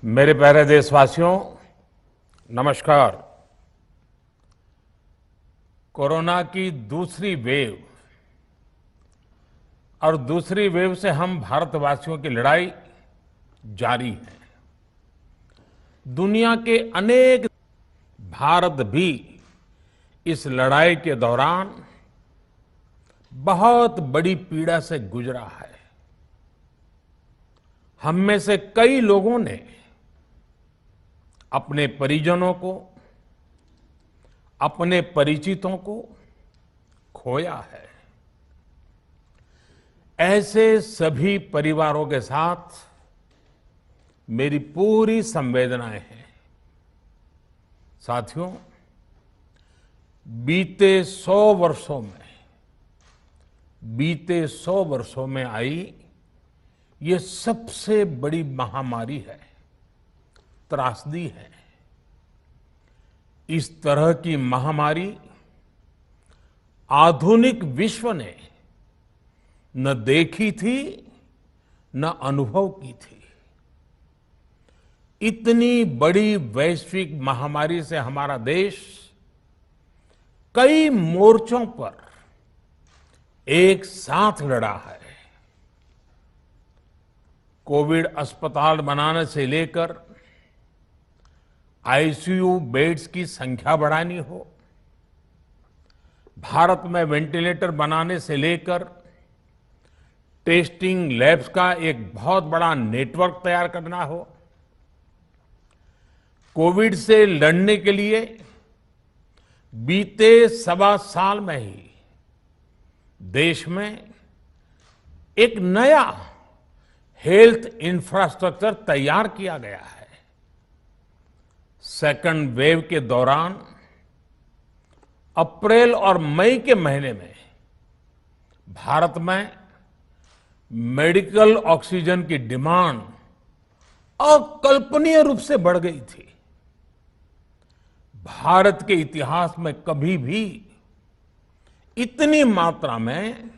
मेरे प्यारे देशवासियों, नमस्कार। कोरोना की दूसरी वेव और दूसरी वेव से हम भारतवासियों की लड़ाई जारी है। दुनिया के अनेक भारत भी इस लड़ाई के दौरान बहुत बड़ी पीड़ा से गुजरा है। हम में से कई लोगों ने अपने परिजनों को, अपने परिचितों को खोया है। ऐसे सभी परिवारों के साथ मेरी पूरी संवेदनाएं हैं। साथियों, बीते 100 वर्षों में आई ये सबसे बड़ी महामारी है, त्रासदी है। इस तरह की महामारी आधुनिक विश्व ने न देखी थी, न अनुभव की थी। इतनी बड़ी वैश्विक महामारी से हमारा देश कई मोर्चों पर एक साथ लड़ा है। कोविड अस्पताल बनाने से लेकर आईसीयू बेड्स की संख्या बढ़ानी हो, भारत में वेंटिलेटर बनाने से लेकर टेस्टिंग लैब्स का एक बहुत बड़ा नेटवर्क तैयार करना हो, कोविड से लड़ने के लिए बीते 1.25 साल में ही देश में एक नया हेल्थ इंफ्रास्ट्रक्चर तैयार किया गया है। सेकंड वेव के दौरान अप्रैल और मई के महीने में भारत में मेडिकल ऑक्सीजन की डिमांड अकल्पनीय रूप से बढ़ गई थी। भारत के इतिहास में कभी भी इतनी मात्रा में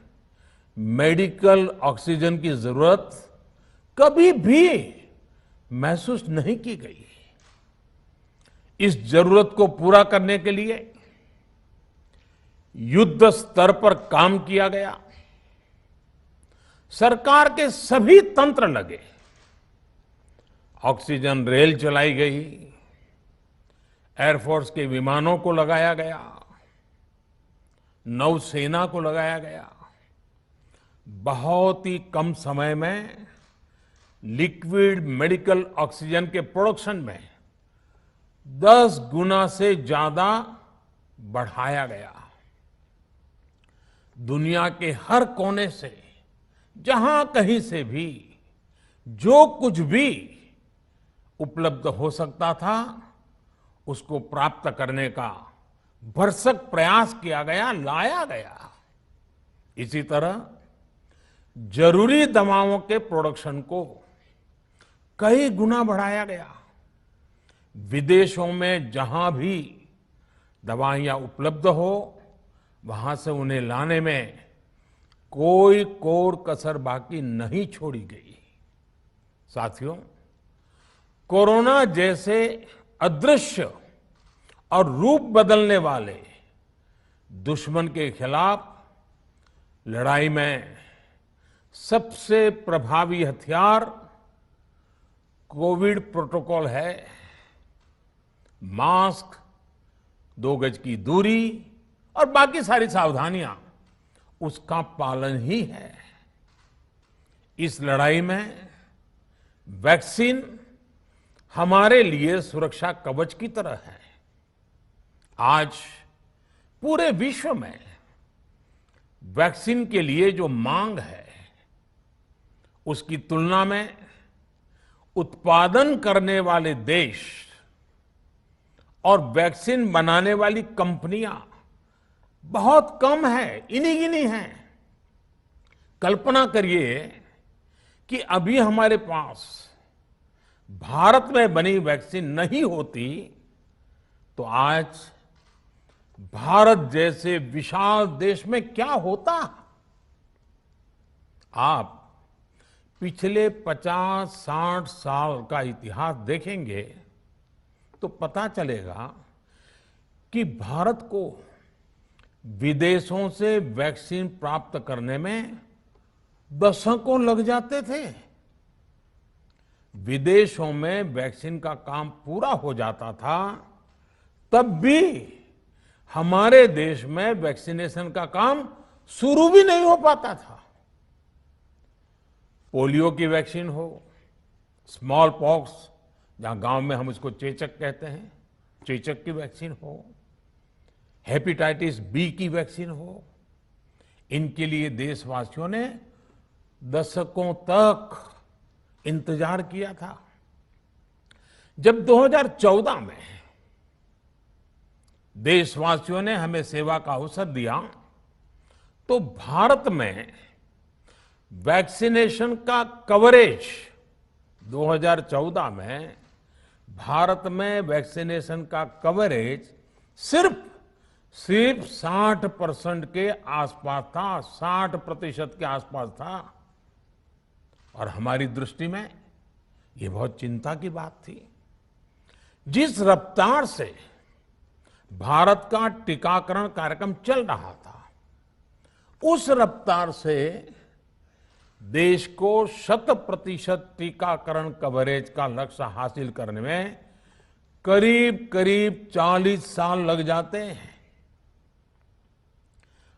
मेडिकल ऑक्सीजन की जरूरत कभी भी महसूस नहीं की गई। इस जरूरत को पूरा करने के लिए युद्ध स्तर पर काम किया गया। सरकार के सभी तंत्र लगे। ऑक्सीजन रेल चलाई गई, एयरफोर्स के विमानों को लगाया गया, नौसेना को लगाया गया। बहुत ही कम समय में लिक्विड मेडिकल ऑक्सीजन के प्रोडक्शन में 10 गुना से ज्यादा बढ़ाया गया। दुनिया के हर कोने से, जहां कहीं से भी जो कुछ भी उपलब्ध हो सकता था, उसको प्राप्त करने का भरसक प्रयास किया गया, लाया गया। इसी तरह जरूरी दवाओं के प्रोडक्शन को कई गुना बढ़ाया गया। विदेशों में जहां भी दवाइयां उपलब्ध हो, वहां से उन्हें लाने में कोई कोर कसर बाकी नहीं छोड़ी गई। साथियों, कोरोना जैसे अदृश्य और रूप बदलने वाले दुश्मन के खिलाफ लड़ाई में सबसे प्रभावी हथियार कोविड प्रोटोकॉल है। मास्क, 2 गज की दूरी और बाकी सारी सावधानियां उसका पालन ही है। इस लड़ाई में वैक्सीन हमारे लिए सुरक्षा कवच की तरह है। आज पूरे विश्व में वैक्सीन के लिए जो मांग है, उसकी तुलना में उत्पादन करने वाले देश और वैक्सीन बनाने वाली कंपनियां बहुत कम है, इन्हीं गिनी हैं। कल्पना करिए कि अभी हमारे पास भारत में बनी वैक्सीन नहीं होती तो आज भारत जैसे विशाल देश में क्या होता। आप पिछले 50-60 साल का इतिहास देखेंगे तो पता चलेगा कि भारत को विदेशों से वैक्सीन प्राप्त करने में दशकों लग जाते थे। विदेशों में वैक्सीन का काम पूरा हो जाता था, तब भी हमारे देश में वैक्सीनेशन का काम शुरू भी नहीं हो पाता था। पोलियो की वैक्सीन हो, स्मॉल पॉक्स, जहां गांव में हम इसको चेचक कहते हैं, चेचक की वैक्सीन हो, हेपेटाइटिस बी की वैक्सीन हो, इनके लिए देशवासियों ने दशकों तक इंतजार किया था। जब 2014 में देशवासियों ने हमें सेवा का अवसर दिया, तो भारत में वैक्सीनेशन का कवरेज 2014 में भारत में वैक्सीनेशन का कवरेज सिर्फ 60% के आसपास था, 60% के आसपास था। और हमारी दृष्टि में ये बहुत चिंता की बात थी। जिस रफ्तार से भारत का टीकाकरण कार्यक्रम चल रहा था, उस रफ्तार से देश को 100% टीकाकरण कवरेज का लक्ष्य हासिल करने में करीब करीब 40 साल लग जाते हैं।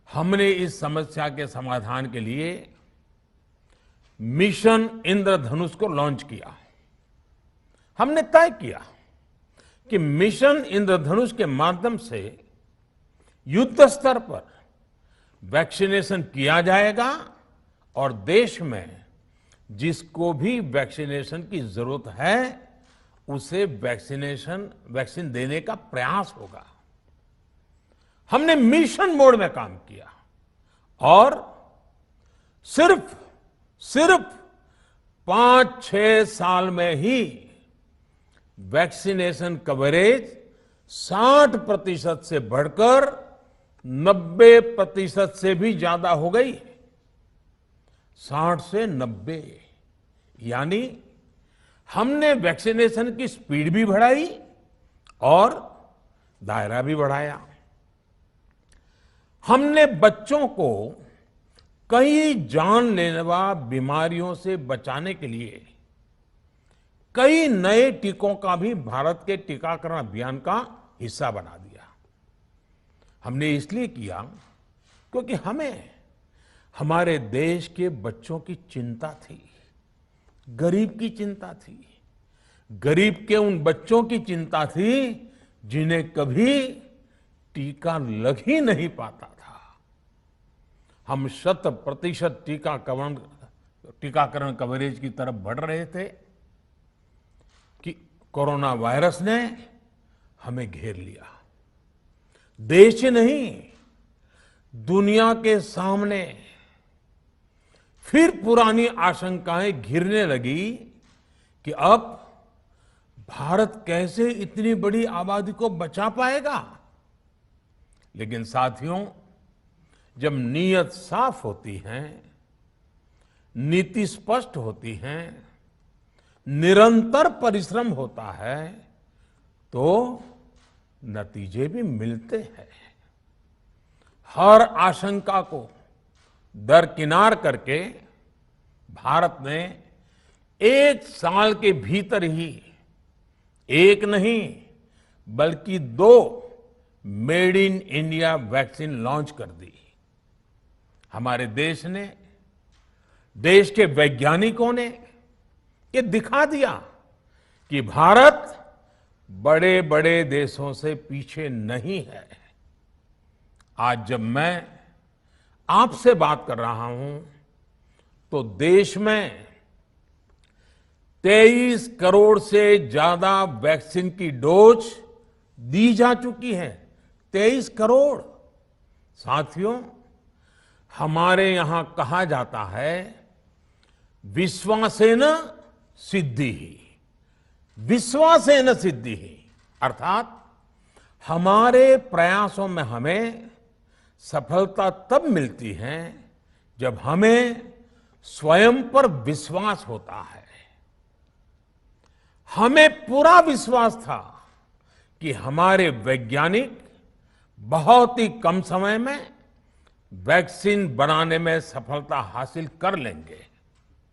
हमने इस समस्या के समाधान के लिए मिशन इंद्रधनुष को लॉन्च किया। हमने तय किया कि मिशन इंद्रधनुष के माध्यम से युद्ध स्तर पर वैक्सीनेशन किया जाएगा और देश में जिसको भी वैक्सीनेशन की जरूरत है उसे वैक्सीन देने का प्रयास होगा। हमने मिशन मोड में काम किया और सिर्फ 5-6 साल में ही वैक्सीनेशन कवरेज 60% से बढ़कर 90% से भी ज्यादा हो गई। 60 से 90, यानी हमने वैक्सीनेशन की स्पीड भी बढ़ाई और दायरा भी बढ़ाया। हमने बच्चों को कई जानलेवा बीमारियों से बचाने के लिए कई नए टीकों का भी भारत के टीकाकरण अभियान का हिस्सा बना दिया। हमने इसलिए किया क्योंकि हमें हमारे देश के बच्चों की चिंता थी, गरीब की चिंता थी, गरीब के उन बच्चों की चिंता थी जिन्हें कभी टीका लग ही नहीं पाता था। हम 100% टीकाकरण कवरेज की तरफ बढ़ रहे थे कि कोरोना वायरस ने हमें घेर लिया। देश ही नहीं, दुनिया के सामने फिर पुरानी आशंकाएं घिरने लगी कि अब भारत कैसे इतनी बड़ी आबादी को बचा पाएगा। लेकिन साथियों, जब नीयत साफ होती है, नीति स्पष्ट होती है, निरंतर परिश्रम होता है, तो नतीजे भी मिलते हैं। हर आशंका को दरकिनार करके भारत ने 1 साल के भीतर ही एक नहीं बल्कि 2 made in India vaccine launch कर दी। हमारे देश ने, देश के वैज्ञानिकों ने ये दिखा दिया कि भारत बड़े बड़े देशों से पीछे नहीं है। आज जब मैं आपसे बात कर रहा हूं तो देश में 23 करोड़ से ज्यादा वैक्सीन की डोज दी जा चुकी है। 23 करोड़। साथियों, हमारे यहां कहा जाता है विश्वासेन सिद्धिः, विश्वासेन सिद्धिः, अर्थात हमारे प्रयासों में हमें सफलता तब मिलती है जब हमें स्वयं पर विश्वास होता है। हमें पूरा विश्वास था कि हमारे वैज्ञानिक बहुत ही कम समय में वैक्सीन बनाने में सफलता हासिल कर लेंगे।